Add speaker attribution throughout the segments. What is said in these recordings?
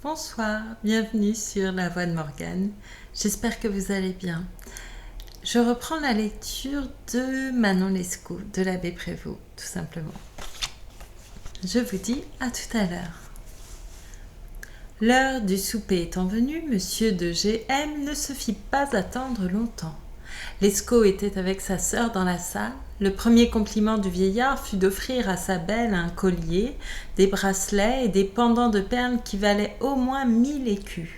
Speaker 1: Bonsoir, bienvenue sur La Voix de Morgane. J'espère que vous allez bien. Je reprends la lecture de Manon Lescaut, de l'abbé Prévost, tout simplement. Je vous dis à tout à l'heure. L'heure du souper étant venue, Monsieur de G.M. ne se fit pas attendre longtemps. Lescaut était avec sa sœur dans la salle. Le premier compliment du vieillard fut d'offrir à sa belle un collier, des bracelets et des pendants de perles qui valaient au moins 1000 écus.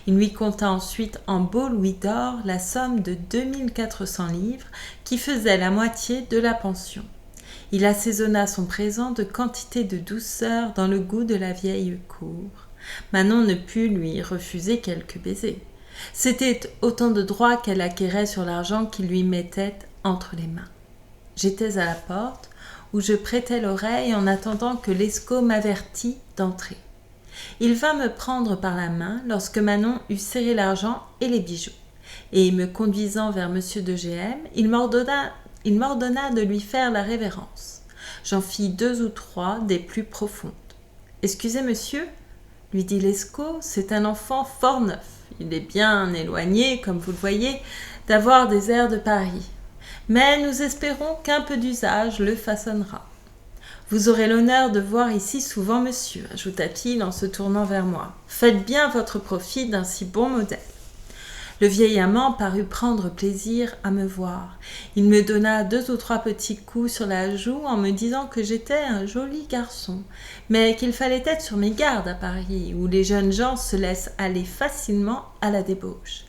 Speaker 1: Il lui compta ensuite en beaux louis d'or la somme de 2400 livres qui faisait la moitié de la pension. Il assaisonna son présent de quantité de douceur dans le goût de la vieille cour. Manon ne put lui refuser quelques baisers. C'était autant de droits qu'elle acquérait sur l'argent qu'il lui mettait entre les mains. J'étais à la porte, où je prêtais l'oreille en attendant que Lescaut m'avertît d'entrer. Il vint me prendre par la main lorsque Manon eut serré l'argent et les bijoux, et me conduisant vers M. de G.M., il m'ordonna de lui faire la révérence. J'en fis 2 ou 3 des plus profondes. « Excusez, monsieur, lui dit Lescaut, c'est un enfant fort neuf. Il est bien éloigné, comme vous le voyez, d'avoir des airs de Paris. Mais nous espérons qu'un peu d'usage le façonnera. Vous aurez l'honneur de voir ici souvent monsieur, ajouta-t-il en se tournant vers moi. Faites bien votre profit d'un si bon modèle. Le vieil amant parut prendre plaisir à me voir. Il me donna 2 ou 3 petits coups sur la joue en me disant que j'étais un joli garçon, mais qu'il fallait être sur mes gardes à Paris, où les jeunes gens se laissent aller facilement à la débauche.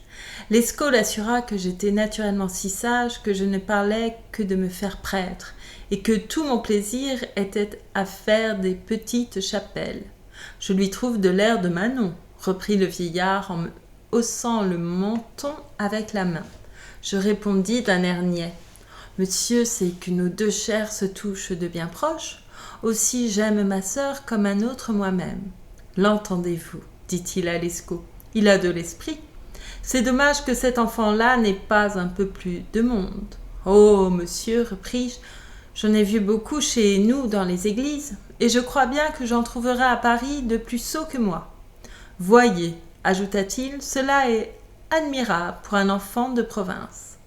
Speaker 1: Lescaut l'assura que j'étais naturellement si sage que je ne parlais que de me faire prêtre, et que tout mon plaisir était à faire des petites chapelles. « Je lui trouve de l'air de Manon, » reprit le vieillard en me haussant le menton avec la main. Je répondis d'un air niais. « Monsieur sait que nos 2 chairs se touchent de bien proche. Aussi j'aime ma sœur comme un autre moi-même. »« L'entendez-vous » dit-il à Lescaut. « Il a de l'esprit. C'est dommage que cet enfant-là n'ait pas un peu plus de monde. »« Oh, monsieur, repris-je, j'en ai vu beaucoup chez nous dans les églises, et je crois bien que j'en trouverai à Paris de plus sots que moi. Voyez, ajouta-t-il, cela est admirable pour un enfant de province. »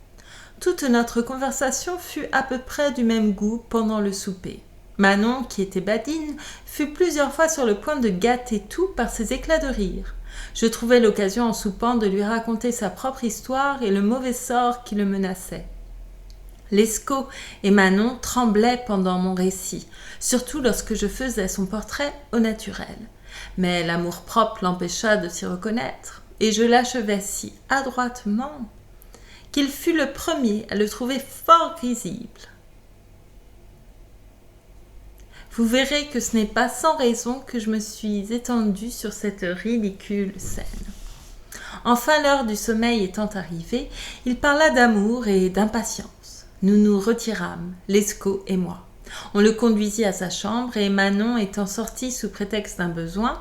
Speaker 1: Toute notre conversation fut à peu près du même goût pendant le souper. Manon, qui était badine, fut plusieurs fois sur le point de gâter tout par ses éclats de rire. Je trouvai l'occasion en soupant de lui raconter sa propre histoire et le mauvais sort qui le menaçait. Lescaut et Manon tremblaient pendant mon récit, surtout lorsque je faisais son portrait au naturel. Mais l'amour-propre l'empêcha de s'y reconnaître, et je l'achevai si adroitement qu'il fut le premier à le trouver fort risible. Vous verrez que ce n'est pas sans raison que je me suis étendue sur cette ridicule scène. Enfin, l'heure du sommeil étant arrivée, il parla d'amour et d'impatience. Nous nous retirâmes, Lescaut et moi. On le conduisit à sa chambre et Manon étant sortie sous prétexte d'un besoin,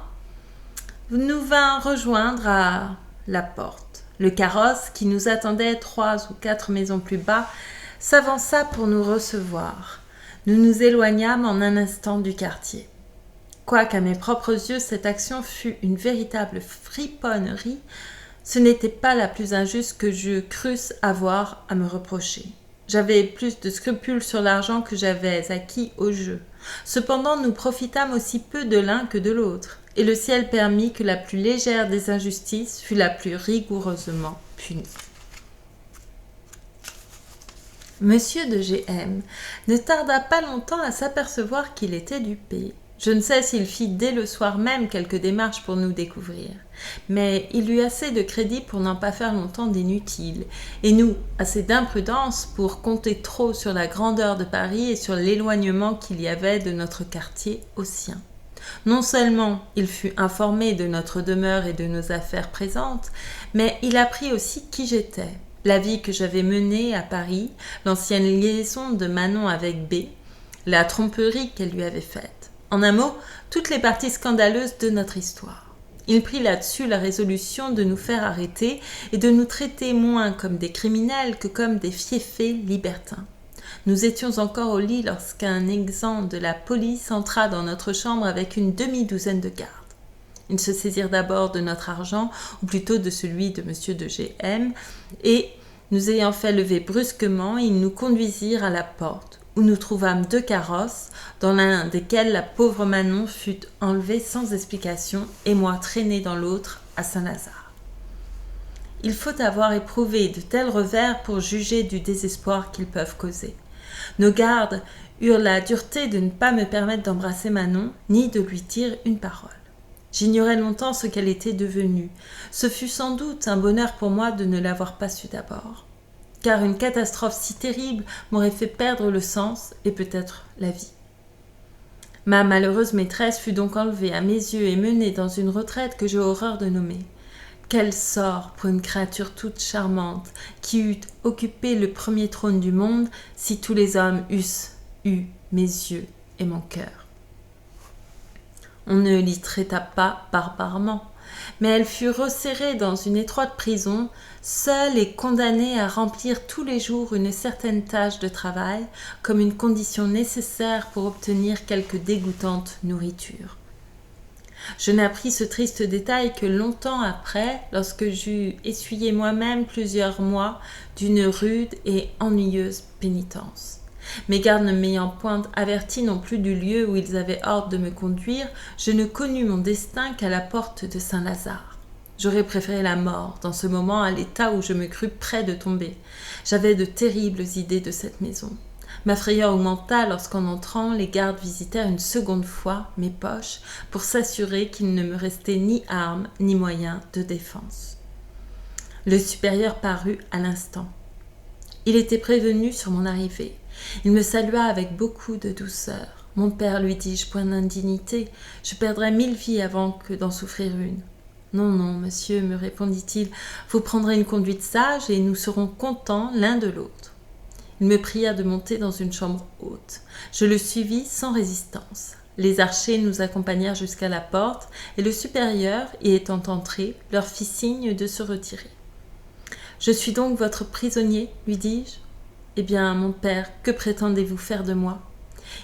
Speaker 1: nous vint rejoindre à la porte. Le carrosse, qui nous attendait 3 ou 4 maisons plus bas, s'avança pour nous recevoir. Nous nous éloignâmes en un instant du quartier. Quoiqu'à mes propres yeux cette action fût une véritable friponnerie, ce n'était pas la plus injuste que je crusse avoir à me reprocher. J'avais plus de scrupules sur l'argent que j'avais acquis au jeu. Cependant, nous profitâmes aussi peu de l'un que de l'autre, et le ciel permit que la plus légère des injustices fût la plus rigoureusement punie. Monsieur de G.M. ne tarda pas longtemps à s'apercevoir qu'il était dupé. Je ne sais s'il fit dès le soir même quelques démarches pour nous découvrir, mais il eut assez de crédit pour n'en pas faire longtemps d'inutile, et nous, assez d'imprudence pour compter trop sur la grandeur de Paris et sur l'éloignement qu'il y avait de notre quartier au sien. Non seulement il fut informé de notre demeure et de nos affaires présentes, mais il apprit aussi qui j'étais, la vie que j'avais menée à Paris, l'ancienne liaison de Manon avec B, la tromperie qu'elle lui avait faite. En un mot, toutes les parties scandaleuses de notre histoire. Il prit là-dessus la résolution de nous faire arrêter et de nous traiter moins comme des criminels que comme des fieffés libertins. Nous étions encore au lit lorsqu'un exempt de la police entra dans notre chambre avec une demi-douzaine de gardes. Ils se saisirent d'abord de notre argent, ou plutôt de celui de M. de G.M., et, nous ayant fait lever brusquement, ils nous conduisirent à la porte, où nous trouvâmes 2 carrosses, dans l'un desquels la pauvre Manon fut enlevée sans explication, et moi traînée dans l'autre à Saint-Lazare. Il faut avoir éprouvé de tels revers pour juger du désespoir qu'ils peuvent causer. Nos gardes eurent la dureté de ne pas me permettre d'embrasser Manon, ni de lui dire une parole. J'ignorais longtemps ce qu'elle était devenue. Ce fut sans doute un bonheur pour moi de ne l'avoir pas su d'abord, car une catastrophe si terrible m'aurait fait perdre le sens et peut-être la vie. Ma malheureuse maîtresse fut donc enlevée à mes yeux et menée dans une retraite que j'ai horreur de nommer. Quel sort pour une créature toute charmante qui eût occupé le premier trône du monde si tous les hommes eussent eu mes yeux et mon cœur. On ne l'y traita pas barbairement, mais elle fut resserrée dans une étroite prison, seule et condamnée à remplir tous les jours une certaine tâche de travail comme une condition nécessaire pour obtenir quelque dégoûtante nourriture. Je n'appris ce triste détail que longtemps après, lorsque j'eus essuyé moi-même plusieurs mois d'une rude et ennuyeuse pénitence. Mes gardes ne m'ayant point averti non plus du lieu où ils avaient ordre de me conduire, je ne connus mon destin qu'à la porte de Saint-Lazare. J'aurais préféré la mort dans ce moment à l'état où je me crus près de tomber. J'avais de terribles idées de cette maison. Ma frayeur augmenta lorsqu'en entrant, les gardes visitèrent une seconde fois mes poches pour s'assurer qu'il ne me restait ni armes ni moyens de défense. Le supérieur parut à l'instant. Il était prévenu sur mon arrivée. Il me salua avec beaucoup de douceur. « Mon père, lui dis-je, point d'indignité, je perdrais 1000 vies avant que d'en souffrir une. »« Non, non, monsieur, me répondit-il, vous prendrez une conduite sage et nous serons contents l'un de l'autre. » Il me pria de monter dans une chambre haute. Je le suivis sans résistance. Les archers nous accompagnèrent jusqu'à la porte et le supérieur, y étant entré, leur fit signe de se retirer. « Je suis donc votre prisonnier, lui dis-je. Eh bien, mon père, que prétendez-vous faire de moi ?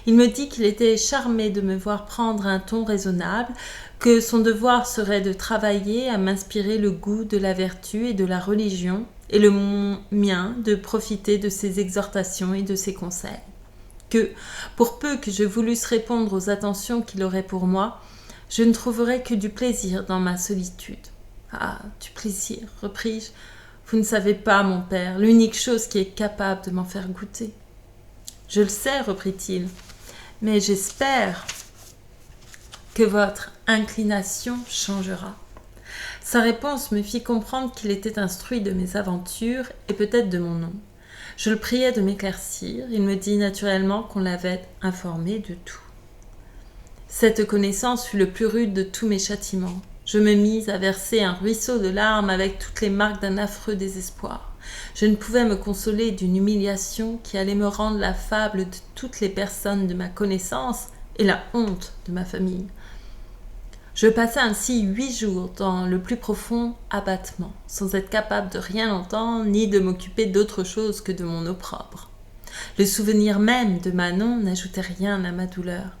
Speaker 1: Il me dit qu'il était charmé de me voir prendre un ton raisonnable, que son devoir serait de travailler à m'inspirer le goût de la vertu et de la religion, et le mien de profiter de ses exhortations et de ses conseils. Que, pour peu que je voulusse répondre aux attentions qu'il aurait pour moi, je ne trouverais que du plaisir dans ma solitude. Ah, du plaisir, repris-je. Vous ne savez pas, mon père, l'unique chose qui est capable de m'en faire goûter. Je le sais, reprit-il, mais j'espère que votre inclination changera. Sa réponse me fit comprendre qu'il était instruit de mes aventures et peut-être de mon nom. Je le priai de m'éclaircir. Il me dit naturellement qu'on l'avait informé de tout. Cette connaissance fut le plus rude de tous mes châtiments. Je me mis à verser un ruisseau de larmes avec toutes les marques d'un affreux désespoir. Je ne pouvais me consoler d'une humiliation qui allait me rendre la fable de toutes les personnes de ma connaissance et la honte de ma famille. Je passai ainsi 8 jours dans le plus profond abattement, sans être capable de rien entendre ni de m'occuper d'autre chose que de mon opprobre. Le souvenir même de Manon n'ajoutait rien à ma douleur.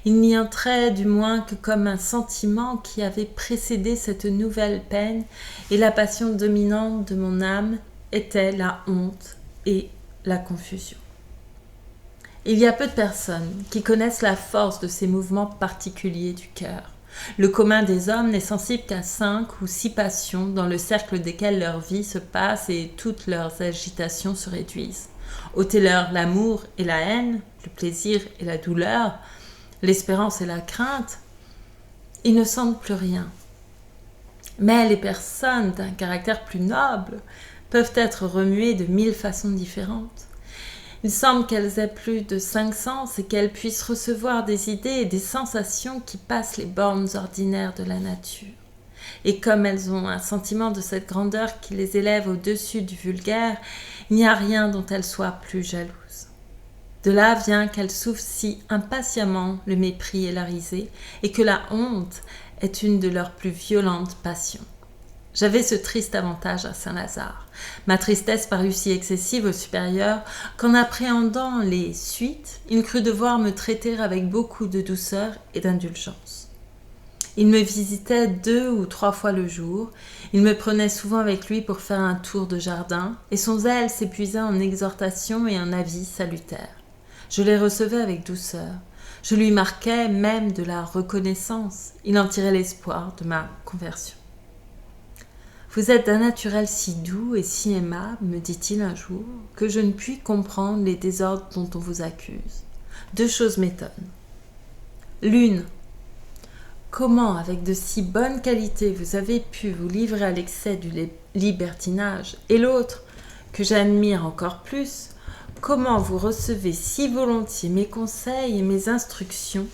Speaker 1: Il n'y entrait du moins que comme un sentiment qui avait précédé cette nouvelle peine, et la passion dominante de mon âme était la honte et la confusion. Il y a peu de personnes qui connaissent la force de ces mouvements particuliers du cœur. Le commun des hommes n'est sensible qu'à 5 ou 6 passions dans le cercle desquelles leur vie se passe et toutes leurs agitations se réduisent. Ôtez-leur l'amour et la haine, le plaisir et la douleur, l'espérance et la crainte, ils ne sentent plus rien. Mais les personnes d'un caractère plus noble peuvent être remuées de 1000 façons différentes. Il semble qu'elles aient plus de 5 sens et qu'elles puissent recevoir des idées et des sensations qui passent les bornes ordinaires de la nature. Et comme elles ont un sentiment de cette grandeur qui les élève au-dessus du vulgaire, il n'y a rien dont elles soient plus jalouses. De là vient qu'elles souffrent si impatiemment le mépris et la risée, et que la honte est une de leurs plus violentes passions. J'avais ce triste avantage à Saint-Lazare. Ma tristesse parut si excessive au supérieur qu'en appréhendant les suites, il crut devoir me traiter avec beaucoup de douceur et d'indulgence. Il me visitait 2 ou 3 fois le jour. Il me prenait souvent avec lui pour faire un tour de jardin, et son zèle s'épuisait en exhortations et en avis salutaires. Je les recevais avec douceur. Je lui marquais même de la reconnaissance. Il en tirait l'espoir de ma conversion. « Vous êtes d'un naturel si doux et si aimable, me dit-il un jour, que je ne puis comprendre les désordres dont on vous accuse. 2 choses m'étonnent. L'une, comment, avec de si bonnes qualités, vous avez pu vous livrer à l'excès du libertinage, et l'autre, que j'admire encore plus, comment vous recevez si volontiers mes conseils et mes instructions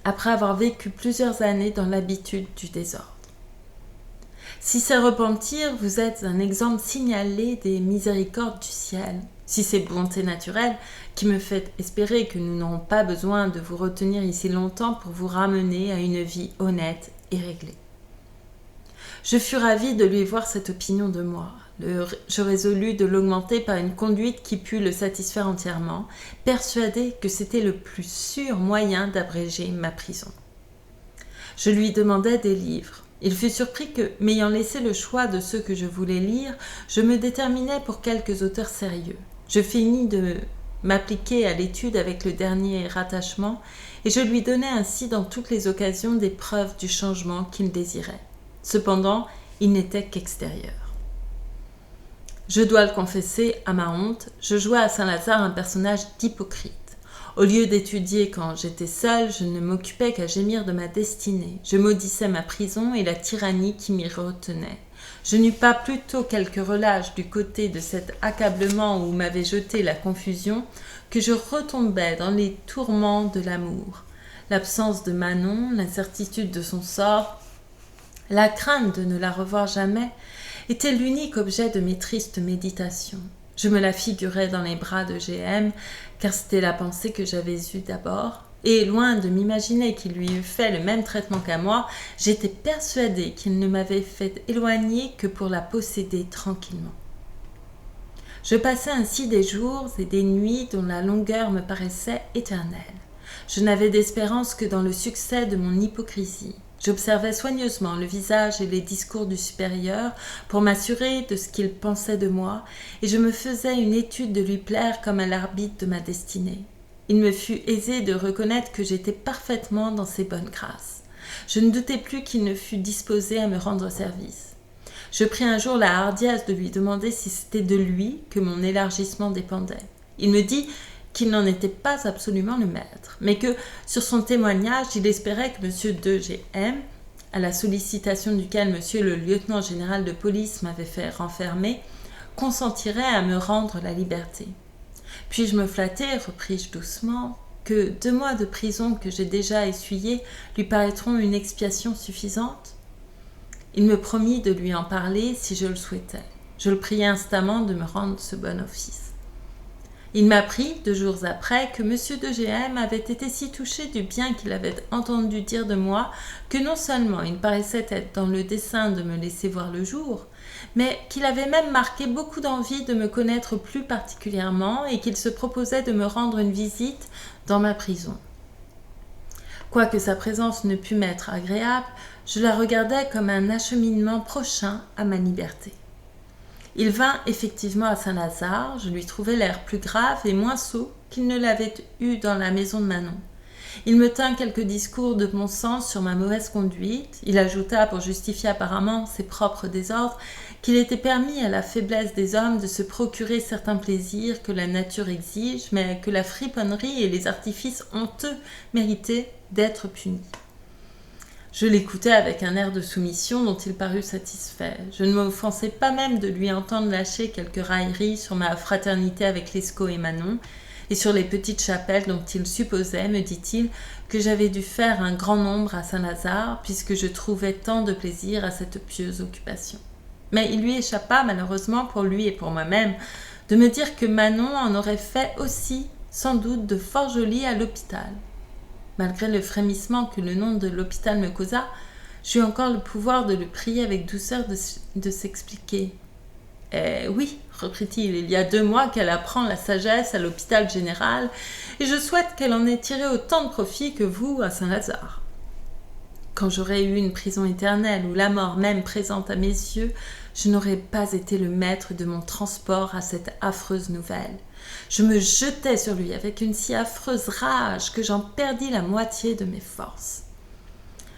Speaker 1: après avoir vécu plusieurs années dans l'habitude du désordre. Si c'est repentir, vous êtes un exemple signalé des miséricordes du ciel. Si c'est bonté naturelle, qui me fait espérer que nous n'aurons pas besoin de vous retenir ici longtemps pour vous ramener à une vie honnête et réglée. Je fus ravie de lui voir cette opinion de moi. Je résolus de l'augmenter par une conduite qui pût le satisfaire entièrement, persuadée que c'était le plus sûr moyen d'abréger ma prison. Je lui demandai des livres. Il fut surpris que, m'ayant laissé le choix de ceux que je voulais lire, je me déterminai pour quelques auteurs sérieux. Je finis de m'appliquer à l'étude avec le dernier rattachement, et je lui donnai ainsi dans toutes les occasions des preuves du changement qu'il désirait. Cependant, il n'était qu'extérieur. Je dois le confesser, à ma honte, je jouais à Saint-Lazare un personnage d'hypocrite. Au lieu d'étudier quand j'étais seule, je ne m'occupais qu'à gémir de ma destinée. Je maudissais ma prison et la tyrannie qui m'y retenait. Je n'eus pas plutôt quelque relâche du côté de cet accablement où m'avait jeté la confusion que je retombais dans les tourments de l'amour. L'absence de Manon, l'incertitude de son sort, la crainte de ne la revoir jamais était l'unique objet de mes tristes méditations. Je me la figurais dans les bras de G.M., car c'était la pensée que j'avais eue d'abord, et loin de m'imaginer qu'il lui eût fait le même traitement qu'à moi, j'étais persuadée qu'il ne m'avait fait éloigner que pour la posséder tranquillement. Je passais ainsi des jours et des nuits dont la longueur me paraissait éternelle. Je n'avais d'espérance que dans le succès de mon hypocrisie. J'observais soigneusement le visage et les discours du supérieur pour m'assurer de ce qu'il pensait de moi, et je me faisais une étude de lui plaire comme à l'arbitre de ma destinée. Il me fut aisé de reconnaître que j'étais parfaitement dans ses bonnes grâces. Je ne doutais plus qu'il ne fût disposé à me rendre service. Je pris un jour la hardiesse de lui demander si c'était de lui que mon élargissement dépendait. Il me dit qu'il n'en était pas absolument le maître, mais que, sur son témoignage, il espérait que M. de G.M., à la sollicitation duquel M. le lieutenant général de police m'avait fait renfermer, consentirait à me rendre la liberté. Puis-je me flatter, repris-je doucement, que 2 mois de prison que j'ai déjà essuyés lui paraîtront une expiation suffisante ? Il me promit de lui en parler si je le souhaitais. Je le priai instamment de me rendre ce bon office. Il m'apprit, 2 jours après, que M. de G.M. avait été si touché du bien qu'il avait entendu dire de moi que non seulement il paraissait être dans le dessein de me laisser voir le jour, mais qu'il avait même marqué beaucoup d'envie de me connaître plus particulièrement et qu'il se proposait de me rendre une visite dans ma prison. Quoique sa présence ne pût m'être agréable, je la regardais comme un acheminement prochain à ma liberté. Il vint effectivement à Saint-Lazare, je lui trouvai l'air plus grave et moins sot qu'il ne l'avait eu dans la maison de Manon. Il me tint quelques discours de bon sens sur ma mauvaise conduite. Il ajouta, pour justifier apparemment ses propres désordres, qu'il était permis à la faiblesse des hommes de se procurer certains plaisirs que la nature exige, mais que la friponnerie et les artifices honteux méritaient d'être punis. Je l'écoutais avec un air de soumission dont il parut satisfait. Je ne m'offensais pas même de lui entendre lâcher quelques railleries sur ma fraternité avec Lescaut et Manon, et sur les petites chapelles dont il supposait, me dit-il, que j'avais dû faire un grand nombre à Saint-Lazare, puisque je trouvais tant de plaisir à cette pieuse occupation. Mais il lui échappa, malheureusement pour lui et pour moi-même, de me dire que Manon en aurait fait aussi, sans doute, de fort jolis à l'hôpital. Malgré le frémissement que le nom de l'hôpital me causa, j'eus encore le pouvoir de le prier avec douceur de s'expliquer. « Oui, reprit-il, il y a 2 mois qu'elle apprend la sagesse à l'hôpital général, et je souhaite qu'elle en ait tiré autant de profit que vous à Saint-Lazare. » Quand j'aurais eu une prison éternelle ou la mort même présente à mes yeux, je n'aurais pas été le maître de mon transport à cette affreuse nouvelle. Je me jetai sur lui avec une si affreuse rage que j'en perdis la moitié de mes forces.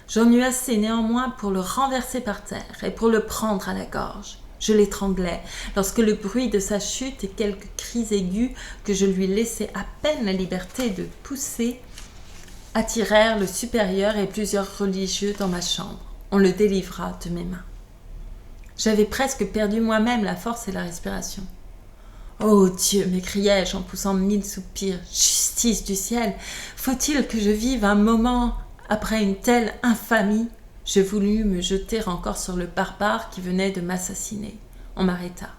Speaker 1: J'en eus assez néanmoins pour le renverser par terre et pour le prendre à la gorge. Je l'étranglais lorsque le bruit de sa chute et quelques cris aigus que je lui laissais à peine la liberté de pousser attirèrent le supérieur et plusieurs religieux dans ma chambre. On le délivra de mes mains. J'avais presque perdu moi-même la force et la respiration. « Oh Dieu !» m'écriai-je en poussant 1000 soupirs. « Justice du ciel ! Faut-il que je vive un moment après une telle infamie ?» Je voulus me jeter encore sur le barbare qui venait de m'assassiner. On m'arrêta.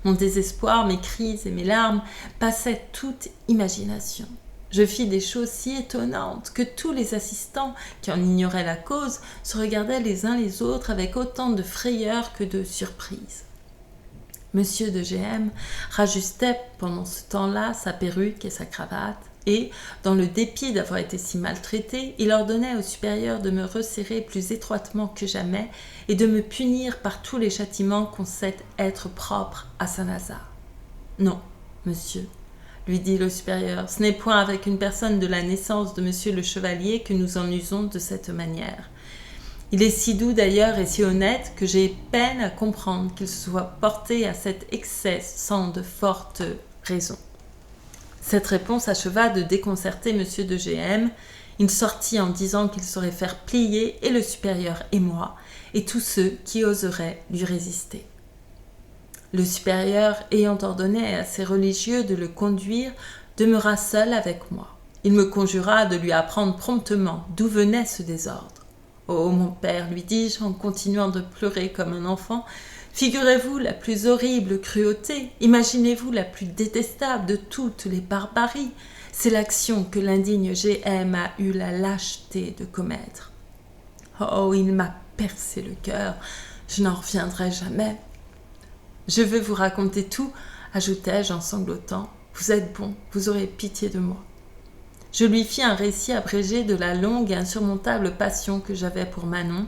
Speaker 1: Mon désespoir, mes cris et mes larmes passaient toute imagination. Je fis des choses si étonnantes que tous les assistants, qui en ignoraient la cause, se regardaient les uns les autres avec autant de frayeur que de surprise. Monsieur de GM rajustait pendant ce temps-là sa perruque et sa cravate, et, dans le dépit d'avoir été si maltraité, il ordonnait au supérieur de me resserrer plus étroitement que jamais et de me punir par tous les châtiments qu'on sait être propres à Saint-Lazare. « Non, monsieur, lui dit le supérieur, ce n'est point avec une personne de la naissance de monsieur le chevalier que nous en usons de cette manière. Il est si doux d'ailleurs et si honnête que j'ai peine à comprendre qu'il se soit porté à cet excès sans de fortes raisons. » Cette réponse acheva de déconcerter monsieur de GM. Il sortit en disant qu'il saurait faire plier et le supérieur et moi, et tous ceux qui oseraient lui résister. Le supérieur, ayant ordonné à ses religieux de le conduire, demeura seul avec moi. Il me conjura de lui apprendre promptement d'où venait ce désordre. « Oh, mon père, lui dis-je en continuant de pleurer comme un enfant, figurez-vous la plus horrible cruauté, imaginez-vous la plus détestable de toutes les barbaries. C'est l'action que l'indigne GM a eu la lâcheté de commettre. Oh, il m'a percé le cœur, je n'en reviendrai jamais. Je veux vous raconter tout, ajoutai-je en sanglotant. Vous êtes bon, vous aurez pitié de moi. Je lui fis un récit abrégé de la longue et insurmontable passion que j'avais pour Manon,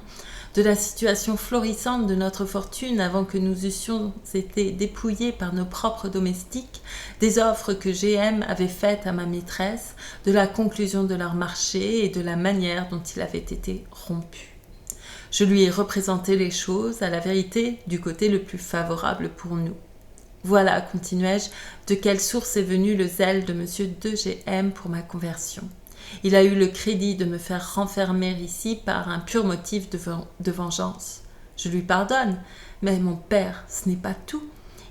Speaker 1: de la situation florissante de notre fortune avant que nous eussions été dépouillés par nos propres domestiques, des offres que GM avait faites à ma maîtresse, de la conclusion de leur marché et de la manière dont il avait été rompu. Je lui ai représenté les choses, à la vérité, du côté le plus favorable pour nous. Voilà, continuai-je, de quelle source est venu le zèle de M. de GM pour ma conversion. Il a eu le crédit de me faire renfermer ici par un pur motif de vengeance. Je lui pardonne, mais mon père, ce n'est pas tout.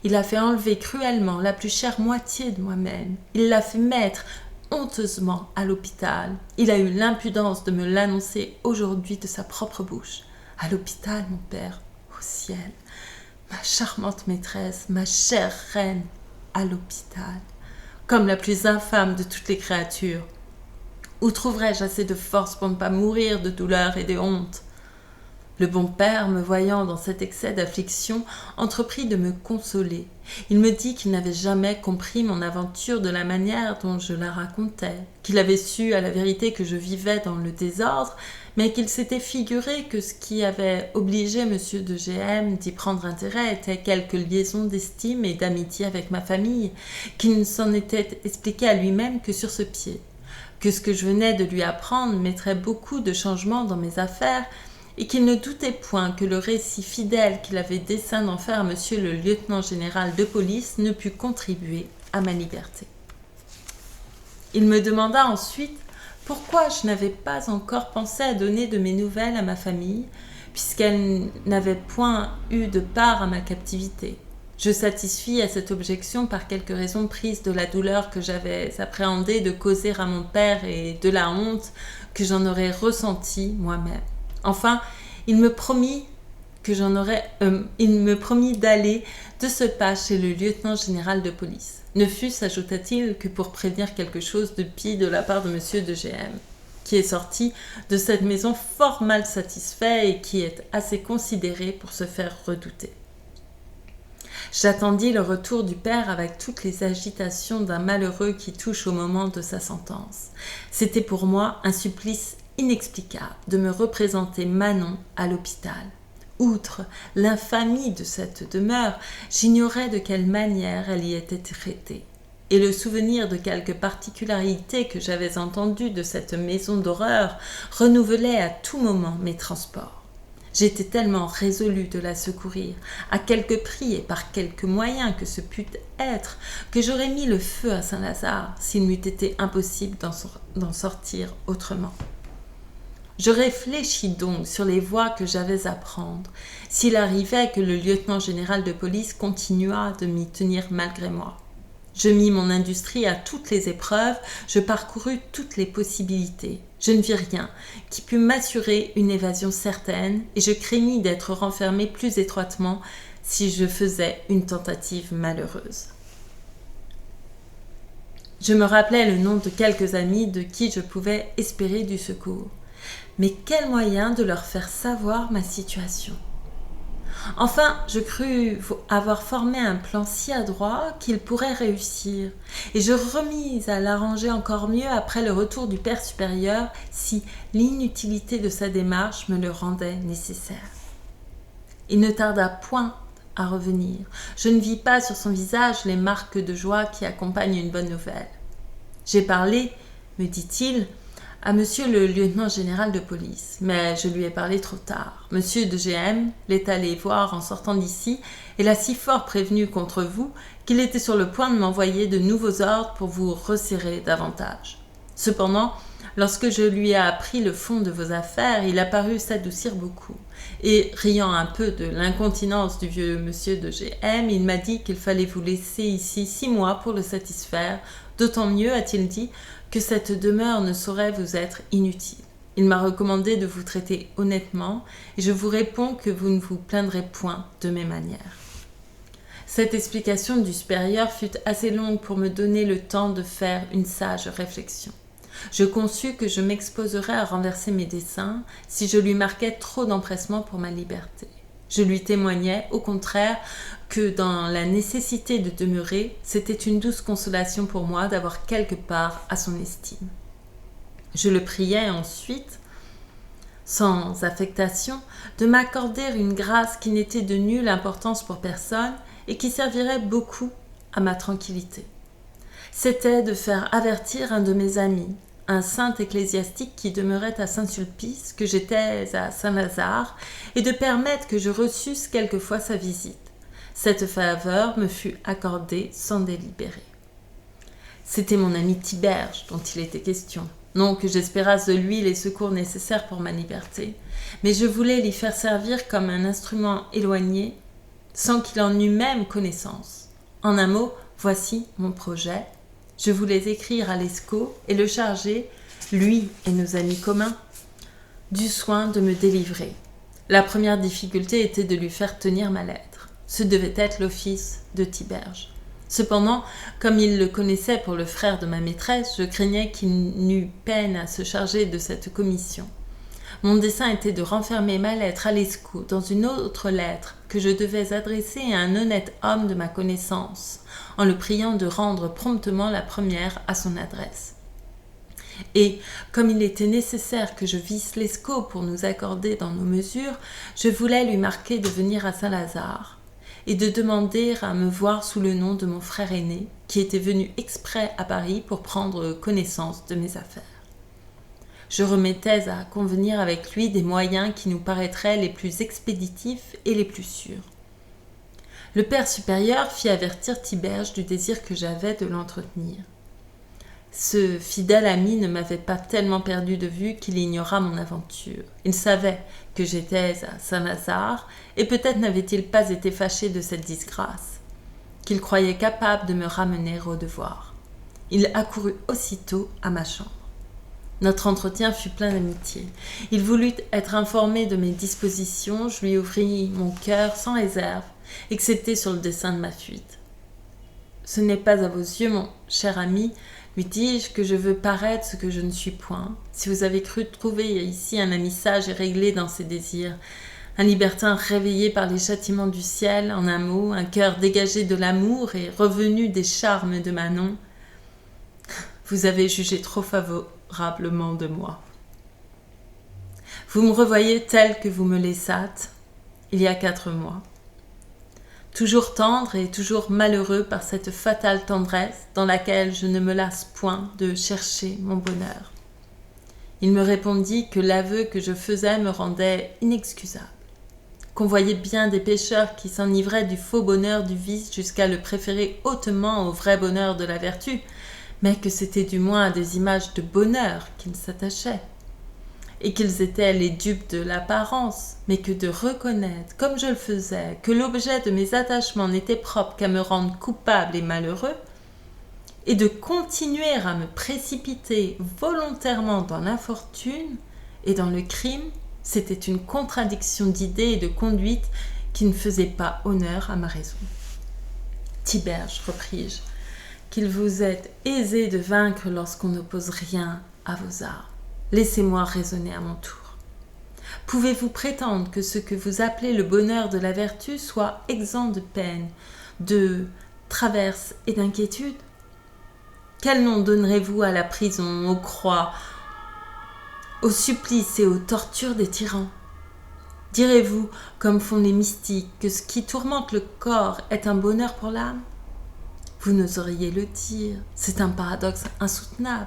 Speaker 1: Il a fait enlever cruellement la plus chère moitié de moi-même. Il l'a fait mettre honteusement à l'hôpital. Il a eu l'impudence de me l'annoncer aujourd'hui de sa propre bouche. À l'hôpital, mon père, au ciel, ma charmante maîtresse, ma chère reine, à l'hôpital, comme la plus infâme de toutes les créatures. Où trouverais-je assez de force pour ne pas mourir de douleur et de honte ? Le bon père, me voyant dans cet excès d'affliction, entreprit de me consoler. Il me dit qu'il n'avait jamais compris mon aventure de la manière dont je la racontais, qu'il avait su à la vérité que je vivais dans le désordre, mais qu'il s'était figuré que ce qui avait obligé M. de GM d'y prendre intérêt était quelque liaison d'estime et d'amitié avec ma famille, qu'il ne s'en était expliqué à lui-même que sur ce pied, que ce que je venais de lui apprendre mettrait beaucoup de changements dans mes affaires, et qu'il ne doutait point que le récit fidèle qu'il avait dessein d'en faire à monsieur le lieutenant général de police ne pût contribuer à ma liberté. Il me demanda ensuite pourquoi je n'avais pas encore pensé à donner de mes nouvelles à ma famille, puisqu'elle n'avait point eu de part à ma captivité. Je satisfis à cette objection par quelques raisons prises de la douleur que j'avais appréhendé de causer à mon père et de la honte que j'en aurais ressentie moi-même. Enfin, il me promit d'aller de ce pas chez le lieutenant général de police. Ne fût-ce, ajouta-t-il, que pour prévenir quelque chose de pis de la part de monsieur de GM, qui est sorti de cette maison fort mal satisfait et qui est assez considéré pour se faire redouter. J'attendis le retour du père avec toutes les agitations d'un malheureux qui touche au moment de sa sentence. C'était pour moi un supplice inexplicable de me représenter Manon à l'hôpital. Outre l'infamie de cette demeure, j'ignorais de quelle manière elle y était traitée. Et le souvenir de quelques particularités que j'avais entendues de cette maison d'horreur renouvelait à tout moment mes transports. J'étais tellement résolue de la secourir, à quelque prix et par quelque moyen que ce pût être, que j'aurais mis le feu à Saint-Lazare s'il m'eût été impossible d'en sortir autrement. Je réfléchis donc sur les voies que j'avais à prendre, s'il arrivait que le lieutenant général de police continuât de m'y tenir malgré moi. Je mis mon industrie à toutes les épreuves, je parcourus toutes les possibilités. Je ne vis rien qui pût m'assurer une évasion certaine et je craignis d'être renfermée plus étroitement si je faisais une tentative malheureuse. Je me rappelais le nom de quelques amis de qui je pouvais espérer du secours. Mais quel moyen de leur faire savoir ma situation ? Enfin, je crus avoir formé un plan si adroit qu'il pourrait réussir, et je remis à l'arranger encore mieux après le retour du père supérieur si l'inutilité de sa démarche me le rendait nécessaire. Il ne tarda point à revenir. Je ne vis pas sur son visage les marques de joie qui accompagnent une bonne nouvelle. J'ai parlé, me dit-il, à monsieur le lieutenant général de police, mais je lui ai parlé trop tard. Monsieur de GM l'est allé voir en sortant d'ici et l'a si fort prévenu contre vous qu'il était sur le point de m'envoyer de nouveaux ordres pour vous resserrer davantage. Cependant, lorsque je lui ai appris le fond de vos affaires, il a paru s'adoucir beaucoup. Et, riant un peu de l'incontinence du vieux monsieur de GM, il m'a dit qu'il fallait vous laisser ici 6 mois pour le satisfaire, d'autant mieux, a-t-il dit, que cette demeure ne saurait vous être inutile. Il m'a recommandé de vous traiter honnêtement et je vous réponds que vous ne vous plaindrez point de mes manières. Cette explication du supérieur fut assez longue pour me donner le temps de faire une sage réflexion. Je conçus que je m'exposerais à renverser mes desseins si je lui marquais trop d'empressement pour ma liberté. Je lui témoignais, au contraire, que dans la nécessité de demeurer, c'était une douce consolation pour moi d'avoir quelque part à son estime. Je le priais ensuite, sans affectation, de m'accorder une grâce qui n'était de nulle importance pour personne et qui servirait beaucoup à ma tranquillité. C'était de faire avertir un de mes amis, un saint ecclésiastique qui demeurait à Saint-Sulpice, que j'étais à Saint-Lazare, et de permettre que je reçusse quelquefois sa visite. Cette faveur me fut accordée sans délibérer. C'était mon ami Tiberge dont il était question. Non que j'espérasse de lui les secours nécessaires pour ma liberté, mais je voulais l'y faire servir comme un instrument éloigné, sans qu'il en eût même connaissance. En un mot, voici mon projet. Je voulais écrire à Lescaut et le charger, lui et nos amis communs, du soin de me délivrer. La première difficulté était de lui faire tenir ma lettre. Ce devait être l'office de Tiberge. Cependant, comme il le connaissait pour le frère de ma maîtresse, je craignais qu'il n'eût peine à se charger de cette commission. Mon dessein était de renfermer ma lettre à Lescaut dans une autre lettre que je devais adresser à un honnête homme de ma connaissance, en le priant de rendre promptement la première à son adresse. Et, comme il était nécessaire que je visse Lescaut pour nous accorder dans nos mesures, je voulais lui marquer de venir à Saint-Lazare et de demander à me voir sous le nom de mon frère aîné, qui était venu exprès à Paris pour prendre connaissance de mes affaires. Je remettais à convenir avec lui des moyens qui nous paraîtraient les plus expéditifs et les plus sûrs. Le père supérieur fit avertir Tiberge du désir que j'avais de l'entretenir. Ce fidèle ami ne m'avait pas tellement perdu de vue qu'il ignorât mon aventure. Il savait que j'étais à Saint-Lazare, et peut-être n'avait-il pas été fâché de cette disgrâce, qu'il croyait capable de me ramener au devoir. Il accourut aussitôt à ma chambre. Notre entretien fut plein d'amitié. Il voulut être informé de mes dispositions, je lui ouvris mon cœur sans réserve, excepté sur le dessein de ma fuite. « Ce n'est pas à vos yeux, mon cher ami, lui dis-je, que je veux paraître ce que je ne suis point. Si vous avez cru trouver ici un ami sage et réglé dans ses désirs, un libertin réveillé par les châtiments du ciel, en un mot, un cœur dégagé de l'amour et revenu des charmes de Manon, vous avez jugé trop favorablement de moi. Vous me revoyez tel que vous me laissâtes, il y a 4 mois. Toujours tendre et toujours malheureux par cette fatale tendresse dans laquelle je ne me lasse point de chercher mon bonheur. Il me répondit que l'aveu que je faisais me rendait inexcusable, qu'on voyait bien des pécheurs qui s'enivraient du faux bonheur du vice jusqu'à le préférer hautement au vrai bonheur de la vertu, mais que c'était du moins à des images de bonheur qu'ils s'attachaient, et qu'ils étaient les dupes de l'apparence, mais que de reconnaître, comme je le faisais, que l'objet de mes attachements n'était propre qu'à me rendre coupable et malheureux, et de continuer à me précipiter volontairement dans l'infortune et dans le crime, c'était une contradiction d'idées et de conduite qui ne faisait pas honneur à ma raison. Tiberge, repris-je, qu'il vous est aisé de vaincre lorsqu'on n'oppose rien à vos arts. Laissez-moi raisonner à mon tour. Pouvez-vous prétendre que ce que vous appelez le bonheur de la vertu soit exempt de peine, de traverse et d'inquiétude ? Quel nom donnerez-vous à la prison, aux croix, aux supplices et aux tortures des tyrans ? Direz-vous, comme font les mystiques, que ce qui tourmente le corps est un bonheur pour l'âme ? Vous n'oseriez le dire, c'est un paradoxe insoutenable.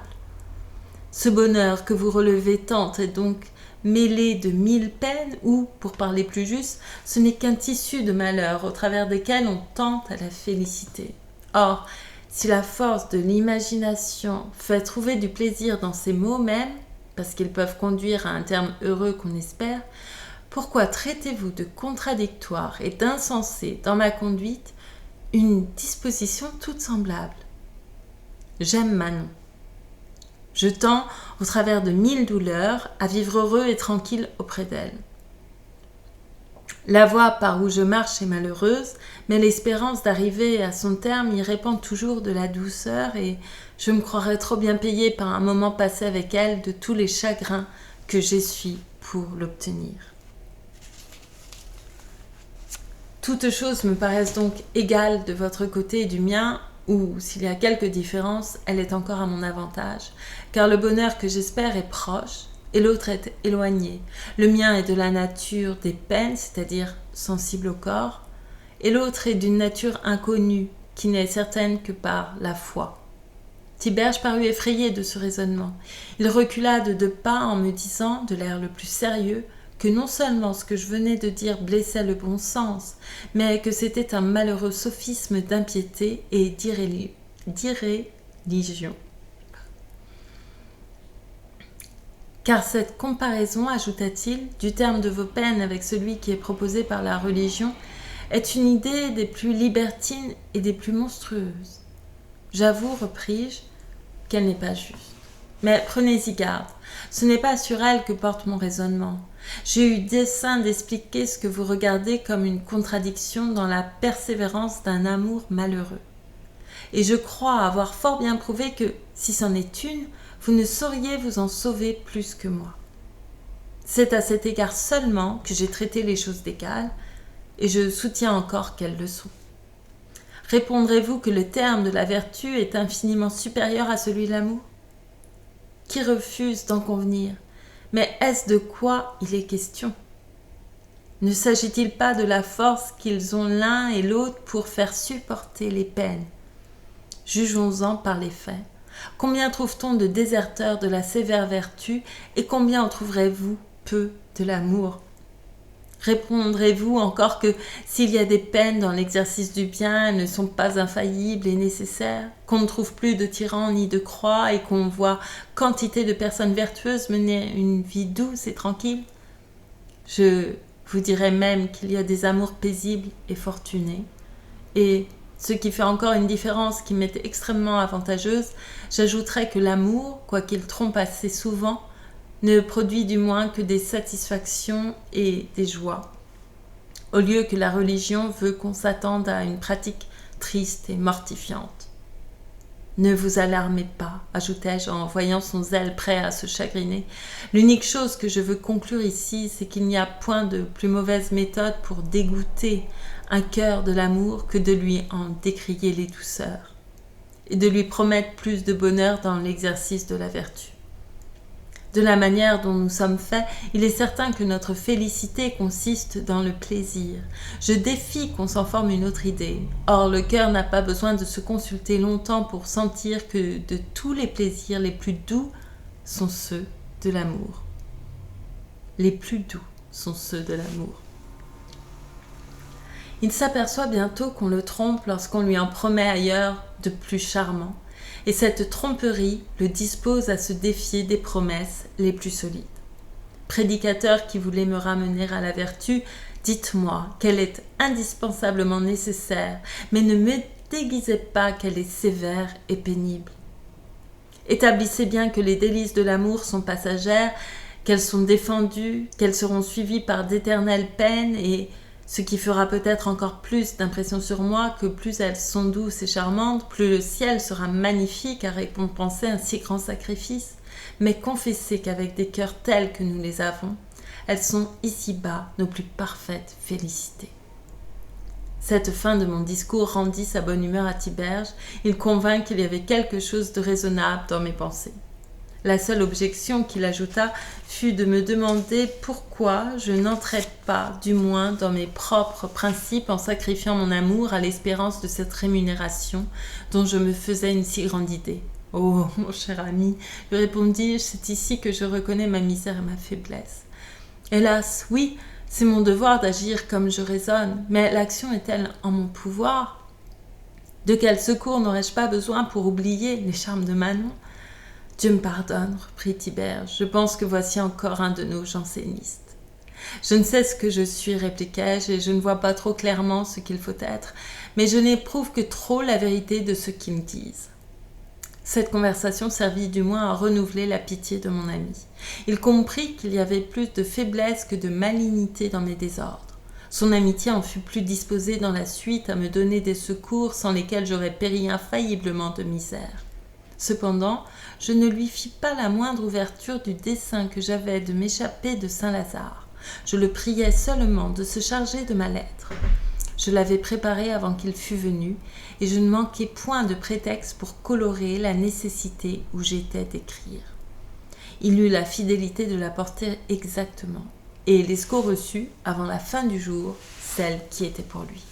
Speaker 1: Ce bonheur que vous relevez tant est donc mêlé de 1000 peines ou, pour parler plus juste, ce n'est qu'un tissu de malheurs au travers desquels on tente à la félicité. Or, si la force de l'imagination fait trouver du plaisir dans ces mots mêmes, parce qu'ils peuvent conduire à un terme heureux qu'on espère, pourquoi traitez-vous de contradictoire et d'insensé dans ma conduite une disposition toute semblable ? J'aime Manon. Je tends, au travers de 1000 douleurs, à vivre heureux et tranquille auprès d'elle. La voie par où je marche est malheureuse, mais l'espérance d'arriver à son terme y répand toujours de la douceur et je me croirais trop bien payée par un moment passé avec elle de tous les chagrins que j'essuie pour l'obtenir. Toutes choses me paraissent donc égales de votre côté et du mien, ou s'il y a quelque différence, elle est encore à mon avantage, car le bonheur que j'espère est proche, et l'autre est éloigné. Le mien est de la nature des peines, c'est-à-dire sensible au corps, et l'autre est d'une nature inconnue, qui n'est certaine que par la foi. Tiberge parut effrayé de ce raisonnement. Il recula de 2 pas en me disant, de l'air le plus sérieux, que non seulement ce que je venais de dire blessait le bon sens, mais que c'était un malheureux sophisme d'impiété et d'irréligion. Car cette comparaison, ajouta-t-il, du terme de vos peines avec celui qui est proposé par la religion, est une idée des plus libertines et des plus monstrueuses. J'avoue, repris-je, qu'elle n'est pas juste. Mais prenez-y garde, ce n'est pas sur elle que porte mon raisonnement. J'ai eu dessein d'expliquer ce que vous regardez comme une contradiction dans la persévérance d'un amour malheureux. Et je crois avoir fort bien prouvé que, si c'en est une, vous ne sauriez vous en sauver plus que moi. C'est à cet égard seulement que j'ai traité les choses d'égales, et je soutiens encore qu'elles le sont. Répondrez-vous que le terme de la vertu est infiniment supérieur à celui de l'amour ? Qui refuse d'en convenir ? Mais est-ce de quoi il est question ? Ne s'agit-il pas de la force qu'ils ont l'un et l'autre pour faire supporter les peines ? Jugeons-en par les faits. Combien trouve-t-on de déserteurs de la sévère vertu et combien en trouverez-vous peu de l'amour ? Répondrez-vous encore que s'il y a des peines dans l'exercice du bien, elles ne sont pas infaillibles et nécessaires, qu'on ne trouve plus de tyrans ni de croix et qu'on voit quantité de personnes vertueuses mener une vie douce et tranquille ? Je vous dirais même qu'il y a des amours paisibles et fortunés. Et, ce qui fait encore une différence qui m'est extrêmement avantageuse, j'ajouterais que l'amour, quoiqu'il trompe assez souvent, ne produit du moins que des satisfactions et des joies, au lieu que la religion veut qu'on s'attende à une pratique triste et mortifiante. Ne vous alarmez pas, ajoutai-je en voyant son zèle prêt à se chagriner. L'unique chose que je veux conclure ici, c'est qu'il n'y a point de plus mauvaise méthode pour dégoûter un cœur de l'amour que de lui en décrier les douceurs, et de lui promettre plus de bonheur dans l'exercice de la vertu. De la manière dont nous sommes faits, il est certain que notre félicité consiste dans le plaisir. Je défie qu'on s'en forme une autre idée. Or, le cœur n'a pas besoin de se consulter longtemps pour sentir que de tous les plaisirs, les plus doux sont ceux de l'amour. Les plus doux sont ceux de l'amour. Il s'aperçoit bientôt qu'on le trompe lorsqu'on lui en promet ailleurs de plus charmant. Et cette tromperie le dispose à se défier des promesses les plus solides. Prédicateur qui voulait me ramener à la vertu, dites-moi qu'elle est indispensablement nécessaire, mais ne me déguisez pas qu'elle est sévère et pénible. Établissez bien que les délices de l'amour sont passagères, qu'elles sont défendues, qu'elles seront suivies par d'éternelles peines et ce qui fera peut-être encore plus d'impression sur moi que plus elles sont douces et charmantes, plus le ciel sera magnifique à récompenser un si grand sacrifice. Mais confessez qu'avec des cœurs tels que nous les avons, elles sont ici-bas nos plus parfaites félicités. Cette fin de mon discours rendit sa bonne humeur à Tiberge. Il convint qu'il y avait quelque chose de raisonnable dans mes pensées. La seule objection qu'il ajouta fut de me demander pourquoi je n'entrais pas, du moins, dans mes propres principes en sacrifiant mon amour à l'espérance de cette rémunération dont je me faisais une si grande idée. « Oh, mon cher ami, lui répondis-je, c'est ici que je reconnais ma misère et ma faiblesse. Hélas, oui, c'est mon devoir d'agir comme je raisonne, mais l'action est-elle en mon pouvoir? De quel secours n'aurais-je pas besoin pour oublier les charmes de Manon? Dieu me pardonne, reprit Tiberge, je pense que voici encore un de nos jansénistes. Je ne sais ce que je suis, répliquai-je, et je ne vois pas trop clairement ce qu'il faut être, mais je n'éprouve que trop la vérité de ce qu'ils me disent. Cette conversation servit du moins à renouveler la pitié de mon ami. Il comprit qu'il y avait plus de faiblesse que de malignité dans mes désordres. Son amitié en fut plus disposée dans la suite à me donner des secours sans lesquels j'aurais péri infailliblement de misère. Cependant, je ne lui fis pas la moindre ouverture du dessein que j'avais de m'échapper de Saint-Lazare. Je le priais seulement de se charger de ma lettre. Je l'avais préparée avant qu'il fût venu, et je ne manquai point de prétexte pour colorer la nécessité où j'étais d'écrire. Il eut la fidélité de la porter exactement, et Lescaut reçut, avant la fin du jour, celle qui était pour lui.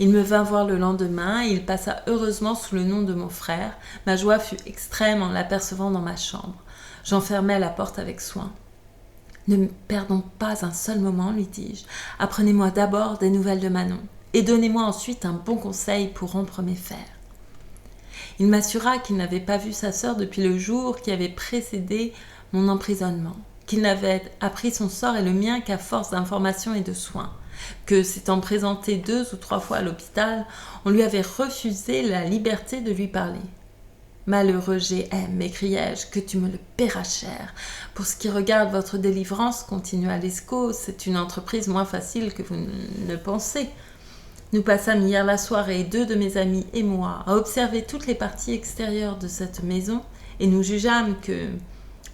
Speaker 1: Il me vint voir le lendemain et il passa heureusement sous le nom de mon frère. Ma joie fut extrême en l'apercevant dans ma chambre. J'enfermai la porte avec soin. « Ne perdons pas un seul moment, lui dis-je. Apprenez-moi d'abord des nouvelles de Manon et donnez-moi ensuite un bon conseil pour rompre mes fers. » Il m'assura qu'il n'avait pas vu sa sœur depuis le jour qui avait précédé mon emprisonnement, qu'il n'avait appris son sort et le mien qu'à force d'informations et de soins, que, s'étant présenté 2 ou 3 fois à l'hôpital, on lui avait refusé la liberté de lui parler. « Malheureux G.M. m'écriai-je, que tu me le paieras cher. Pour ce qui regarde votre délivrance, continua Lescaut, c'est une entreprise moins facile que vous ne pensez. Nous passâmes hier la soirée, 2 de mes amis et moi, à observer toutes les parties extérieures de cette maison, et nous jugeâmes que,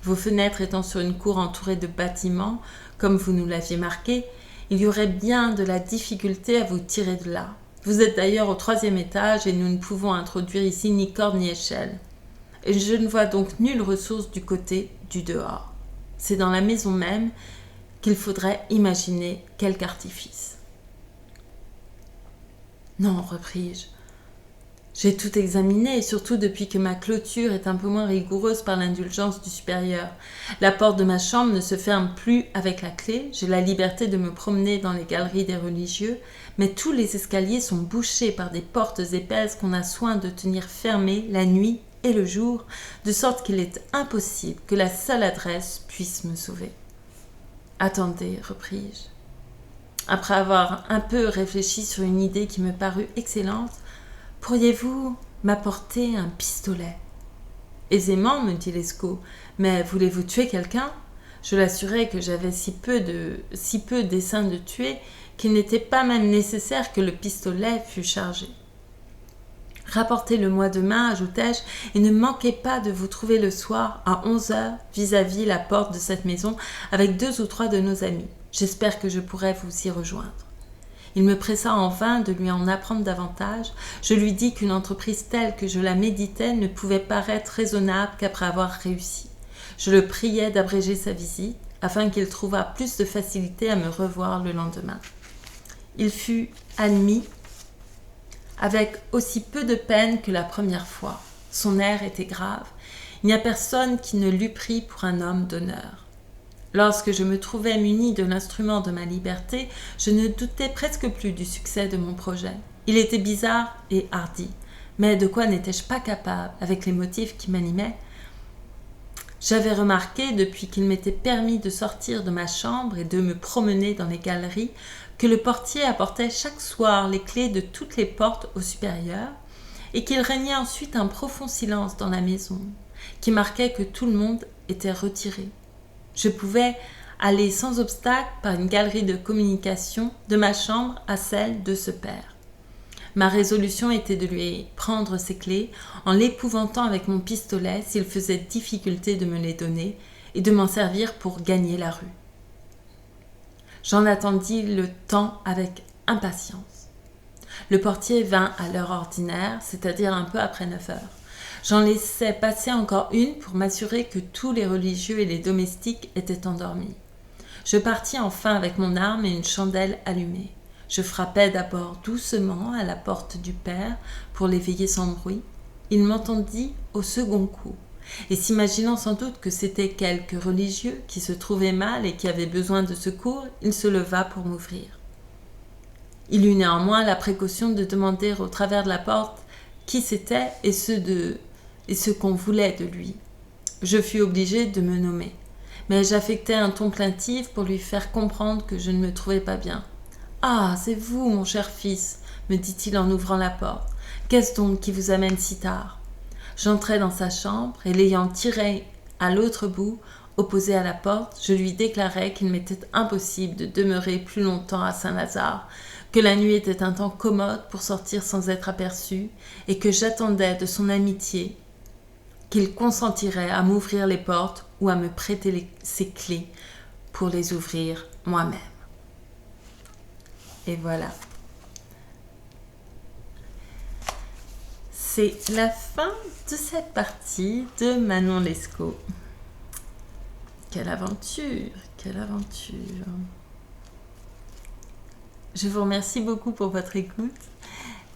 Speaker 1: vos fenêtres étant sur une cour entourée de bâtiments, comme vous nous l'aviez marqué, il y aurait bien de la difficulté à vous tirer de là. Vous êtes d'ailleurs au 3e étage et nous ne pouvons introduire ici ni corde ni échelle. Et je ne vois donc nulle ressource du côté du dehors. C'est dans la maison même qu'il faudrait imaginer quelque artifice. Non, repris-je. J'ai tout examiné, surtout depuis que ma clôture est un peu moins rigoureuse par l'indulgence du supérieur. La porte de ma chambre ne se ferme plus avec la clé, j'ai la liberté de me promener dans les galeries des religieux, mais tous les escaliers sont bouchés par des portes épaisses qu'on a soin de tenir fermées la nuit et le jour, de sorte qu'il est impossible que la seule adresse puisse me sauver. Attendez, repris-je. Après avoir un peu réfléchi sur une idée qui me parut excellente, pourriez-vous m'apporter un pistolet? Aisément, me dit Lescaut, mais voulez-vous tuer quelqu'un? Je l'assurai que j'avais si peu dessein de tuer qu'il n'était pas même nécessaire que le pistolet fût chargé. Rapportez-le-moi demain, ajoutai-je, et ne manquez pas de vous trouver le soir à 11h vis-à-vis la porte de cette maison avec 2 ou 3 de nos amis. J'espère que je pourrai vous y rejoindre. Il me pressa en vain de lui en apprendre davantage. Je lui dis qu'une entreprise telle que je la méditais ne pouvait paraître raisonnable qu'après avoir réussi. Je le priai d'abréger sa visite afin qu'il trouvât plus de facilité à me revoir le lendemain. Il fut admis avec aussi peu de peine que la première fois. Son air était grave. Il n'y a personne qui ne l'eût pris pour un homme d'honneur. Lorsque je me trouvais muni de l'instrument de ma liberté, je ne doutais presque plus du succès de mon projet. Il était bizarre et hardi, mais de quoi n'étais-je pas capable avec les motifs qui m'animaient ? J'avais remarqué, depuis qu'il m'était permis de sortir de ma chambre et de me promener dans les galeries, que le portier apportait chaque soir les clés de toutes les portes au supérieur et qu'il régnait ensuite un profond silence dans la maison, qui marquait que tout le monde était retiré. Je pouvais aller sans obstacle par une galerie de communication de ma chambre à celle de ce père. Ma résolution était de lui prendre ses clés en l'épouvantant avec mon pistolet s'il faisait difficulté de me les donner et de m'en servir pour gagner la rue. J'en attendis le temps avec impatience. Le portier vint à l'heure ordinaire, c'est-à-dire un peu après 9 heures. J'en laissai passer encore une pour m'assurer que tous les religieux et les domestiques étaient endormis. Je partis enfin avec mon arme et une chandelle allumée. Je frappai d'abord doucement à la porte du père pour l'éveiller sans bruit. Il m'entendit au second coup, et s'imaginant sans doute que c'était quelque religieux qui se trouvait mal et qui avait besoin de secours, il se leva pour m'ouvrir. Il eut néanmoins la précaution de demander au travers de la porte qui c'était et ce qu'on voulait de lui. Je fus obligée de me nommer, mais j'affectai un ton plaintif pour lui faire comprendre que je ne me trouvais pas bien. « Ah, c'est vous, mon cher fils, me dit-il en ouvrant la porte. Qu'est-ce donc qui vous amène si tard ?» J'entrai dans sa chambre et l'ayant tiré à l'autre bout, opposé à la porte, je lui déclarai qu'il m'était impossible de demeurer plus longtemps à Saint-Lazare, que la nuit était un temps commode pour sortir sans être aperçu et que j'attendais de son amitié qu'il consentirait à m'ouvrir les portes ou à me prêter ses clés pour les ouvrir moi-même. Et voilà. C'est la fin de cette partie de Manon Lescaut. Quelle aventure, quelle aventure. Je vous remercie beaucoup pour votre écoute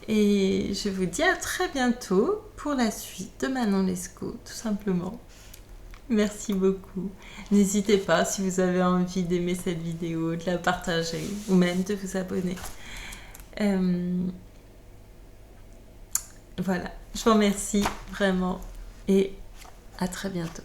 Speaker 1: et je vous dis à très bientôt pour la suite de Manon Lescaut, tout simplement. Merci beaucoup. N'hésitez pas, si vous avez envie d'aimer cette vidéo, de la partager ou même de vous abonner. Voilà, je vous remercie vraiment et à très bientôt.